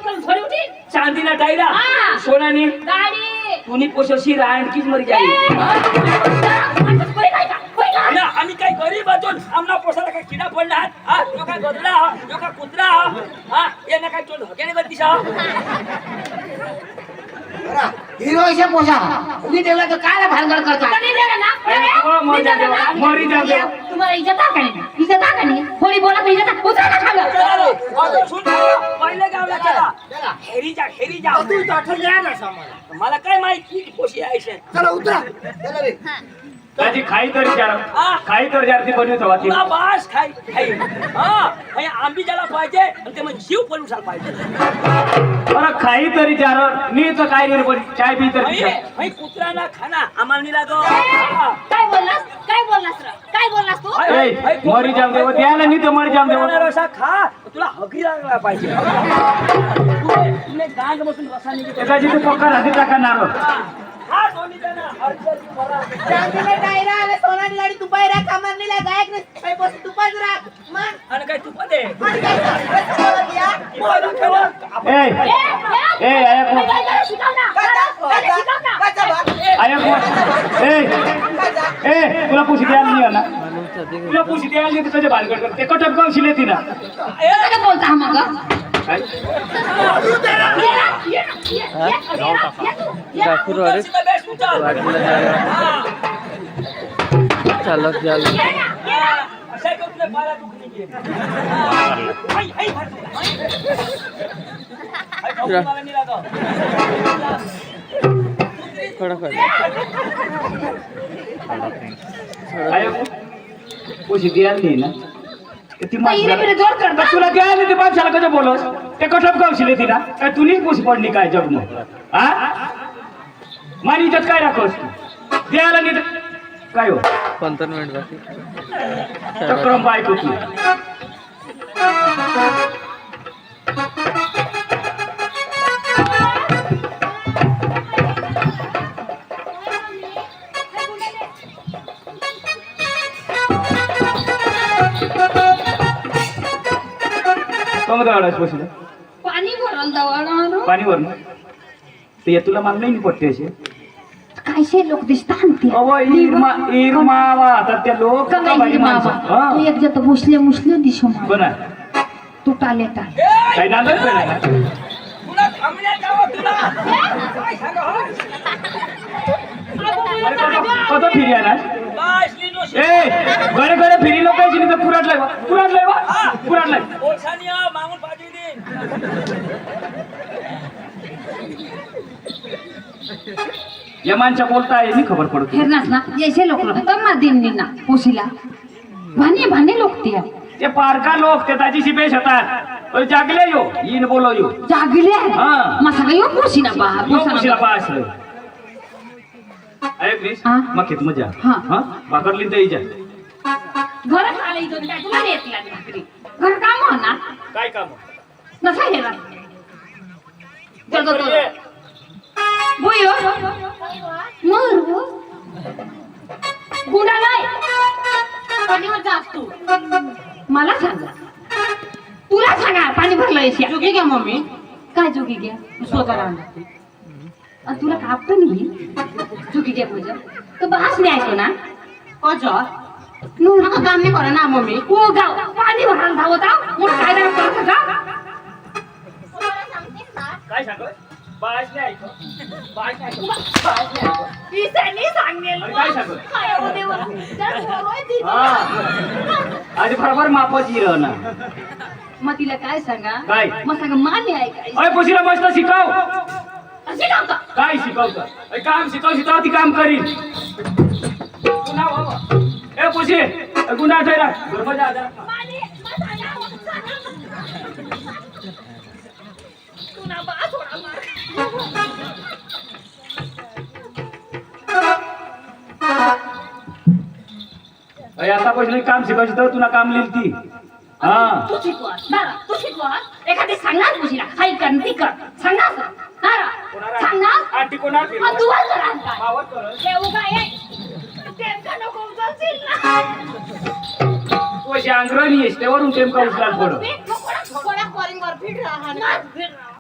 थोड़ी उठी चांदीना टायरा सोनानी गाडी तुनी पोशशी राणकीच मरी जाई ना आम्ही काय गरीब अजून आमना पोसाला काय किडा पडला हा यो काय गदडा यो काय कुत्रा हा येना काय चोल हकेने बत्तीस हिरो ऐसे पोसा तुम्ही देवला तो काय भानगड करता नहीं देगा ना मरी जाओ तुम्हारा इज्जत आ कहीं थोड़ी बोला तो इज्जत उतरा ना खागा सुन पहिले गावला चला हेरी जा तू तो आठवण घ्या ना सामान मला काय माहिती किती पोशी आहे चला उतरा चला रे ताजी खाई तर जारती बनवत हवा ती तुला बास खाई हा आंबी ज्याला पाहिजे आणि ते म्हणजे जीव पण उसाल पाहिजे अरे खाई तरी जार मी तर काय रे पण चाय पी तर भाई कुत्र्याला खाना आम्हाला नाही लागो काय बोललास तू ए मरी जाम देव द्यायला नाही तर मरी जाम देव रसा खा तुला हगरी लागला पाहिजे तुने गांग बसून रसा निघतो त्याचा जिथे पक्का राहते टाका नारो हा दोन्ही जण हरकत करा चांदीला टायरा आले सोनाली गाडी तू पायरा कामार नेला गायक ने काय बस तू पाच राख मन आणि काय तू पण दे मन काय ए ए तुला पुशी द्यायला नाही ना तुला पुशी द्यायला नाही तर भानगड करते कटप गाव शिले ती ना काय बोलता हा मग चालत झालं अशा करून पाला दुखणी घे मला नाही लागो पुशी द्यायला नाही ना ती मेरे जोर कर तुला द्यायला ते माणसाला कसं बोलस ते कटप गाव शिले ती ना काय तुली पुशी पडली काय जग मग हा मानी इज्जत काय राखोस तू द्यायला नाही काय हो 15 मिनिट बाकी चक्रम बायको तू पाणी भरल दवाना पाणी वर ते तुला माग नाही पडते असे कैसे लोक दिसतात अहो इरमा आता त्या लोक तू एक जत मुसले दिसो बना तू टाले टाल काय नांदच नाही तुला थांबण्यात जावं तुला काय सांगा कत फिरी आहे ना बास लिनो ए घरे फिरी लोकांची नाही तर पुराटलाय ओळखानिया मागून पाठी दे या माणसा बोलता आहे नाही खबर पडत हेरनास ना जैसे लोक तम्मा दिन ना पोशीला भाने लोक ते पारका लोक ते ताजी शिपेश होतात जागले यो इन बोलो यो जागले हाँ. मसाला यो पोशीना बा यो पुशीला पास अरे क्रिस हाँ. मग कित मजा हाँ. हां भाकरली तर इजा घरात आले इथून काय तुला येत लागली घर काम हो ना काय काम नसा हेरा जगतो बोयो मर गुंडा नाही पाणीवर जास तू मला सांगा तुला सांगा पाणी भरलं एशिया जोगी घ्या मम्मी काय जोगी घ्या स्वतः राहणार तुला कापतो नाही जोगी घ्या पूजा तर बास नाही ऐकतो ना अजर नका काम नाही करा ना मम्मी ओ गाव पाणी भरायला धावत आहो मग काय नाही करत होता काय सांगतो बास नाही ऐकतो बास नाही विसरली सांगेल अरे काय सांगतो काय हो देवा जरा बोलवाय ती आज बरोबर मापच इर ना मग तिला काय सांगा काय? मग सांगा मान्य आहे काय अय पुशीला मस्त शिकव असे नव्हतं काय शिकवतं काम शिकव ती काम करीन पुन्हा बाबा ए पुशी गुन्हा ठेरा बरोबर जा माने मग सांगा तू ना बा थोडा मार अय आता पहिले काम शिकायची तर तुला काम लिहिल ती हा तू शिकवा दारा तू शिकवा एखादी सांगणार पुशीला हाय कर ती कर सांगा दारा सांगा आटी कोणाला फिरवा? तू वाल राहता मावत कर देऊ काय त्यांचा नको उचलशील ना तू अशी अंग्रणी आहेस त्यावरून टेम का उचलाल पड कोणा कोणा कोरिंग वर फिट राहा ना